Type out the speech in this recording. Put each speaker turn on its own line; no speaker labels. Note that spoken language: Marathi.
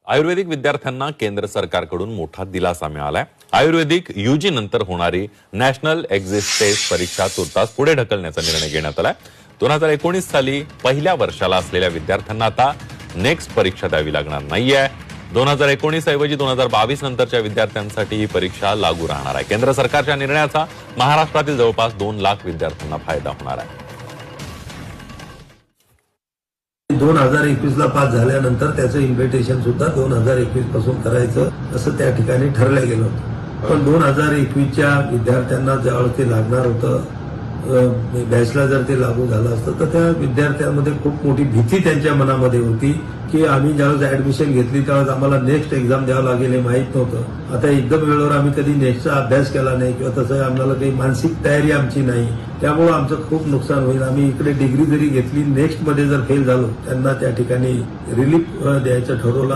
आयुर्वेदिक विद्यार्थ्यांना केंद्र सरकारकडून मोठा दिलासा मिळालाय। आयुर्वेदिक यूजी नंतर होणारी नॅशनल एक्झिट टेस्ट परीक्षा तुर्तास पुढे ढकलण्याचा निर्णय घेण्यात आलाय। 2019 साली पहिल्या वर्षाला असलेल्या विद्यार्थ्यांना आता नेक्स्ट परीक्षा द्यावी लागणार नाहीये। 2019 ऐवजी 2022 नंतरच्या विद्यार्थ्यांसाठी ही परीक्षा लागू राहणार आहे। केंद्र सरकारच्या निर्णयाचा महाराष्ट्रातील जवळपास 2 लाख विद्यार्थ्यांना फायदा होणार आहे।
2021 ला पास झाल्यानंतर त्याचं इन्व्हिटेशन सुद्धा 2021 पासून करायचं असं त्या ठिकाणी ठरलं गेलं होतं। पण 2021च्या विद्यार्थ्यांना ज्यावेळेस ते लागणार होतं, बॅचला जर ते लागू झालं असतं तर त्या विद्यार्थ्यांमध्ये खूप मोठी भीती त्यांच्या मनामध्ये होती की आम्ही ज्यावेळेस ऍडमिशन घेतली त्यावेळेस आम्हाला नेक्स्ट एक्झाम द्यावं लागेल हे माहीत नव्हतं। आता एकदम वेळेवर आम्ही कधी नेक्स्टचा अभ्यास केला नाही किंवा तसं आम्हाला काही मानसिक तयारी आमची नाही, त्यामुळे आमचं खूप नुकसान होईल। आम्ही इकडे डिग्री जरी घेतली, नेक्स्ट मध्ये जर फेल झालो त्यांना त्या ठिकाणी रिलीफ द्यायचं ठरवलं।